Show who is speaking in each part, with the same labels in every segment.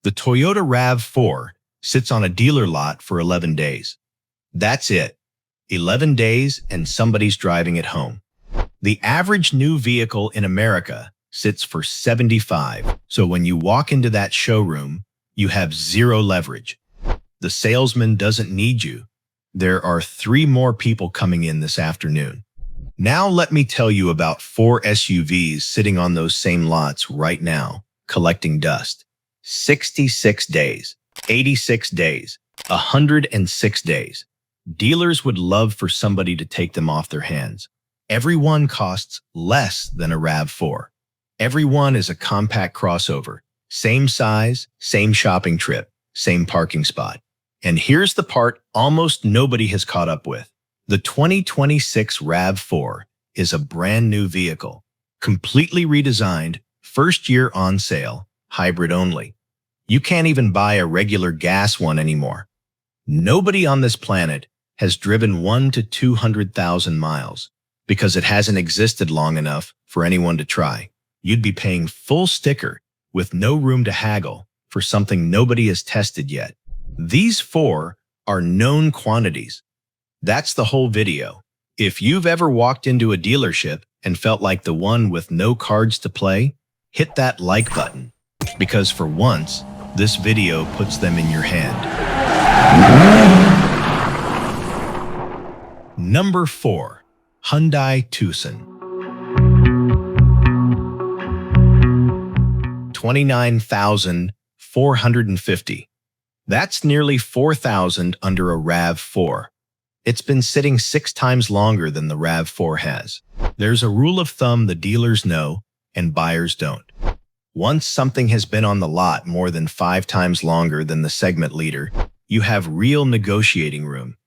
Speaker 1: The Toyota RAV4 sits on a dealer lot for 11 days. That's it. 11 days and somebody's driving it home. The average new vehicle in America sits for 75. So when you walk into that showroom, you have zero leverage. The salesman doesn't need you. There are 3 more people coming in this afternoon. Now let me tell you about 4 SUVs sitting on those same lots right now, collecting dust. 66 days, 86 days, 106 days. Dealers would love for somebody to take them off their hands. Every one costs less than a RAV4. Every one is a compact crossover. Same size, same shopping trip, same parking spot. And here's the part almost nobody has caught up with. The 2026 RAV4 is a brand new vehicle, completely redesigned, first year on sale, hybrid only. You can't even buy a regular gas one anymore. Nobody on this planet has driven 1 to 200,000 miles because it hasn't existed long enough for anyone to try. You'd be paying full sticker with no room to haggle for something nobody has tested yet. These 4 are known quantities. That's the whole video. If you've ever walked into a dealership and felt like the one with no cards to play, hit that like button, because for once, this video puts them in your hand. Number 4. Hyundai Tucson. 29,450. That's nearly 4,000 under a RAV4. It's been sitting 6 times longer than the RAV4 has. There's a rule of thumb the dealers know and buyers don't. Once something has been on the lot more than 5 times longer than the segment leader, you have real negotiating room.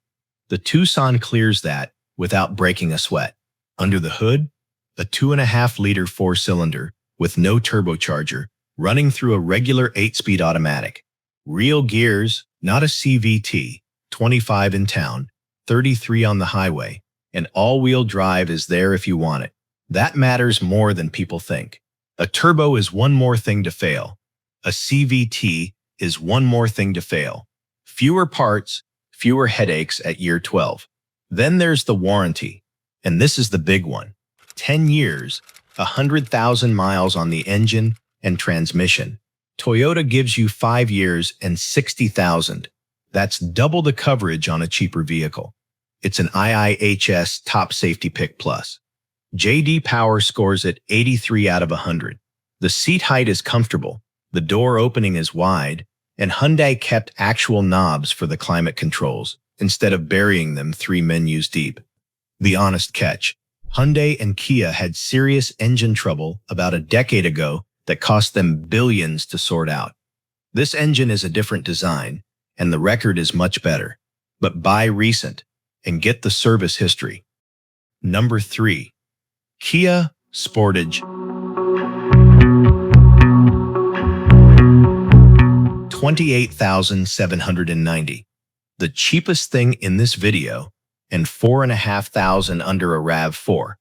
Speaker 1: The Tucson clears that without breaking a sweat. Under the hood, a 2.5-liter 4-cylinder with no turbocharger running through a regular 8-speed automatic. Real gears, not a CVT, 25 in town, 33 on the highway, and all-wheel drive is there if you want it. That matters more than people think. A turbo is one more thing to fail. A CVT is one more thing to fail. Fewer parts, fewer headaches at year 12. Then there's the warranty, and this is the big one. 10 years, 100,000 miles on the engine and transmission. Toyota gives you 5 years and 60,000. That's double the coverage on a cheaper vehicle. It's an IIHS Top Safety Pick Plus. J.D. Power scores it 83 out of 100. The seat height is comfortable, the door opening is wide, and Hyundai kept actual knobs for the climate controls instead of burying them 3 menus deep. The honest catch: Hyundai and Kia had serious engine trouble about a decade ago that cost them billions to sort out. This engine is a different design, and the record is much better. But buy recent and get the service history. Number 3. Kia Sportage. 28,790. The cheapest thing in this video, and 4,500 under a RAV4.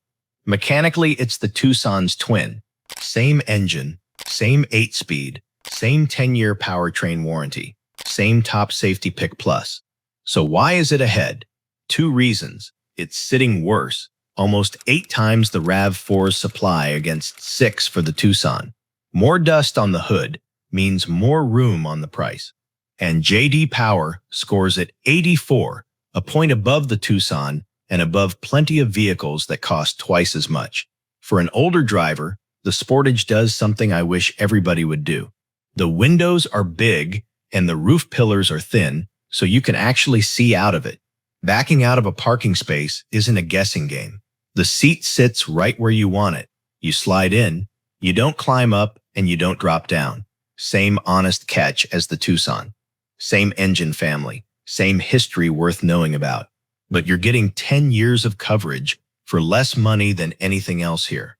Speaker 1: Mechanically, it's the Tucson's twin. Same engine, same 8-speed, same 10-year powertrain warranty, same Top Safety Pick Plus. So why is it ahead? 2 reasons. It's sitting worse, almost 8 times the RAV4's supply against 6 for the Tucson. More dust on the hood means more room on the price. And J.D. Power scores at 84, a point above the Tucson and above plenty of vehicles that cost twice as much. For an older driver, the Sportage does something I wish everybody would do. The windows are big and the roof pillars are thin, so you can actually see out of it. Backing out of a parking space isn't a guessing game. The seat sits right where you want it. You slide in, you don't climb up, and you don't drop down. Same honest catch as the Tucson. Same engine family, same history worth knowing about. But you're getting 10 years of coverage for less money than anything else here.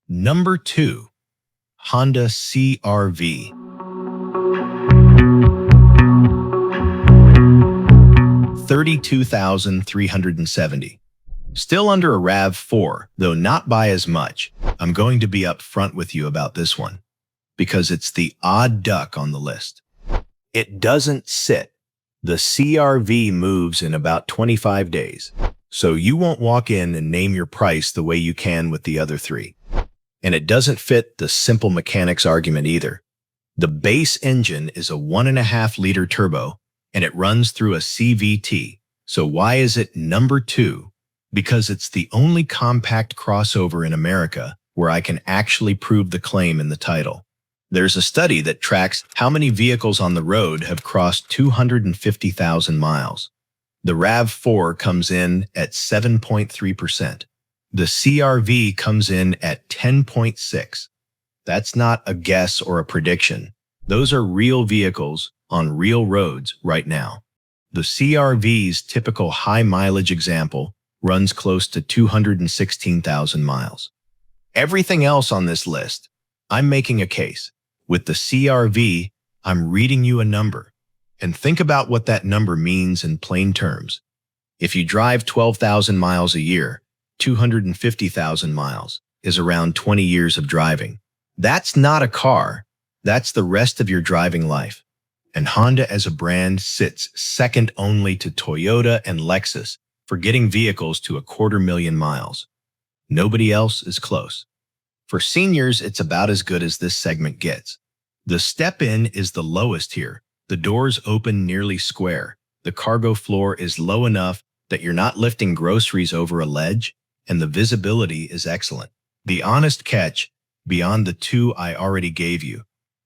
Speaker 1: Number 2. Honda CR-V. 32,370. Still under a RAV4, though not by as much. I'm going to be upfront with you about this one, because it's the odd duck on the list. It doesn't sit. The CR-V moves in about 25 days. So you won't walk in and name your price the way you can with the other three. And it doesn't fit the simple mechanics argument either. The base engine is a 1.5-liter turbo, and it runs through a CVT. So why is it number 2? Because it's the only compact crossover in America where I can actually prove the claim in the title. There's a study that tracks how many vehicles on the road have crossed 250,000 miles. The RAV4 comes in at 7.3%. The CR-V comes in at 10.6%. That's not a guess or a prediction. Those are real vehicles on real roads right now. The CR-V's typical high-mileage example runs close to 216,000 miles. Everything else on this list, I'm making a case. With the CR-V, I'm reading you a number. And think about what that number means in plain terms. If you drive 12,000 miles a year, 250,000 miles is around 20 years of driving. That's not a car. That's the rest of your driving life. And Honda as a brand sits second only to Toyota and Lexus for getting vehicles to 250,000 miles. Nobody else is close. For seniors, it's about as good as this segment gets. The step-in is the lowest here. The doors open nearly square. The cargo floor is low enough that you're not lifting groceries over a ledge, and the visibility is excellent. The honest catch, beyond the two I already gave you,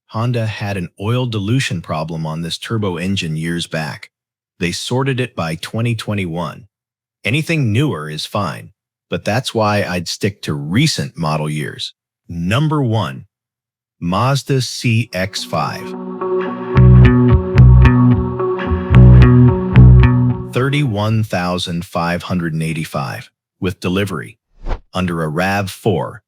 Speaker 1: Honda had an oil dilution problem on this turbo engine years back. They sorted it by 2021. Anything newer is fine, but that's why I'd stick to recent model years. Number 1. Mazda CX-5. 31,585 with delivery, under a RAV4,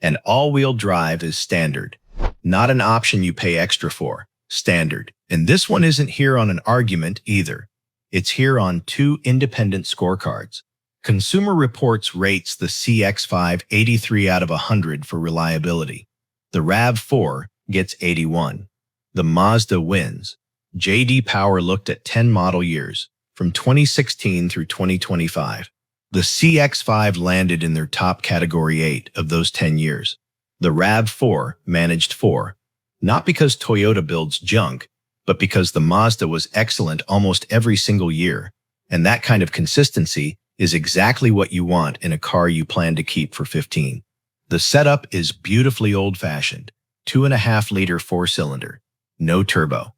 Speaker 1: and all-wheel drive is standard. Not an option you pay extra for, standard. And this one isn't here on an argument either. It's here on 2 independent scorecards. Consumer Reports rates the CX-5 83 out of 100 for reliability. The RAV4 gets 81. The Mazda wins. J.D. Power looked at 10 model years, from 2016 through 2025. The CX-5 landed in their top category 8 of those 10 years. The RAV4 managed 4, not because Toyota builds junk, but because the Mazda was excellent almost every single year, and that kind of consistency is exactly what you want in a car you plan to keep for 15. The setup is beautifully old-fashioned, 2.5-liter 4-cylinder, no turbo.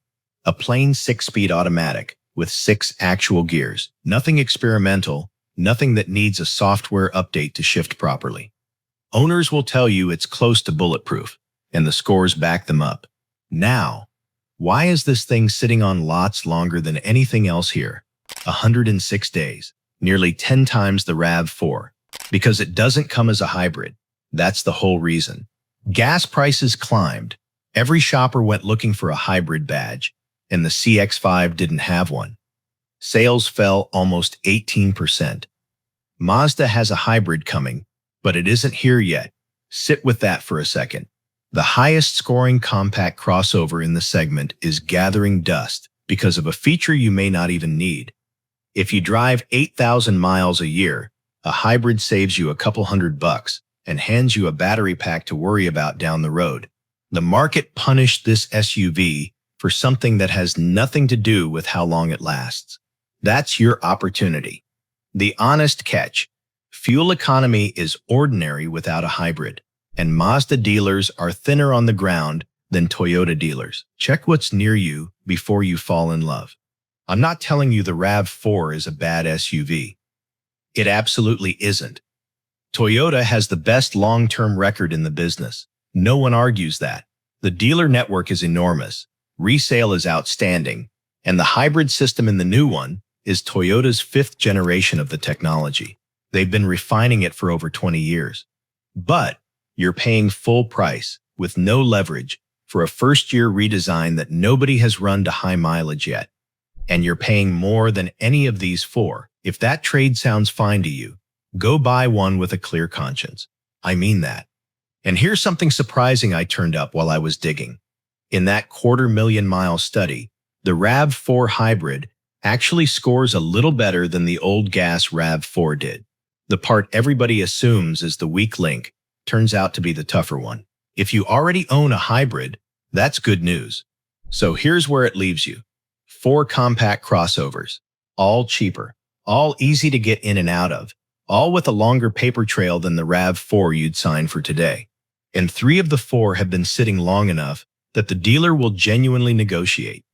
Speaker 1: A plain 6-speed automatic with 6 actual gears. Nothing experimental, nothing that needs a software update to shift properly. Owners will tell you it's close to bulletproof, and the scores back them up. Now, why is this thing sitting on lots longer than anything else here? 106 days, nearly 10 times the RAV4. Because it doesn't come as a hybrid. That's the whole reason. Gas prices climbed. Every shopper went looking for a hybrid badge, and the CX-5 didn't have one. Sales fell almost 18%. Mazda has a hybrid coming, but it isn't here yet. Sit with that for a second. The highest scoring compact crossover in the segment is gathering dust because of a feature you may not even need. If you drive 8,000 miles a year, a hybrid saves you a couple $100 and hands you a battery pack to worry about down the road. The market punished this SUV for something that has nothing to do with how long it lasts. That's your opportunity. The honest catch: fuel economy is ordinary without a hybrid, and Mazda dealers are thinner on the ground than Toyota dealers. Check what's near you before you fall in love. I'm not telling you the RAV4 is a bad SUV. It absolutely isn't. Toyota has the best long-term record in the business. No one argues that. The dealer network is enormous, resale is outstanding, and the hybrid system in the new one is Toyota's 5th generation of the technology. They've been refining it for over 20 years. But you're paying full price, with no leverage, for a first-year redesign that nobody has run to high mileage yet. And you're paying more than any of these 4. If that trade sounds fine to you, go buy one with a clear conscience. I mean that. And here's something surprising I turned up while I was digging. In that 250,000-mile study, The RAV4 hybrid actually scores a little better than the old gas RAV4 did. The part everybody assumes is the weak link turns out to be the tougher one. If you already own a hybrid, that's good news. So here's where it leaves you. 4 compact crossovers, all cheaper, all easy to get in and out of, all with a longer paper trail than the RAV4 you'd sign for today. And 3 of the 4 have been sitting long enough that the dealer will genuinely negotiate.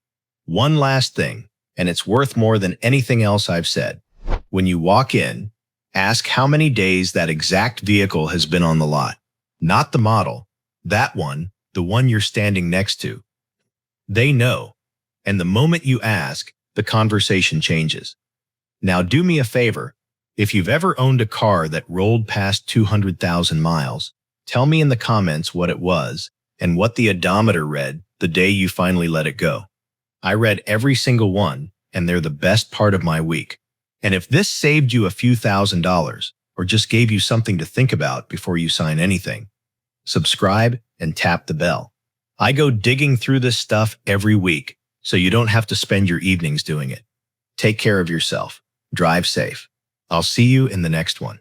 Speaker 1: One last thing, and it's worth more than anything else I've said. When you walk in, ask how many days that exact vehicle has been on the lot. Not the model, that one, the one you're standing next to. They know, and the moment you ask, the conversation changes. Now do me a favor. If you've ever owned a car that rolled past 200,000 miles, tell me in the comments what it was and what the odometer read the day you finally let it go. I read every single one, and they're the best part of my week. And if this saved you a few $1,000s or just gave you something to think about before you sign anything, subscribe and tap the bell. I go digging through this stuff every week, so you don't have to spend your evenings doing it. Take care of yourself. Drive safe. I'll see you in the next one.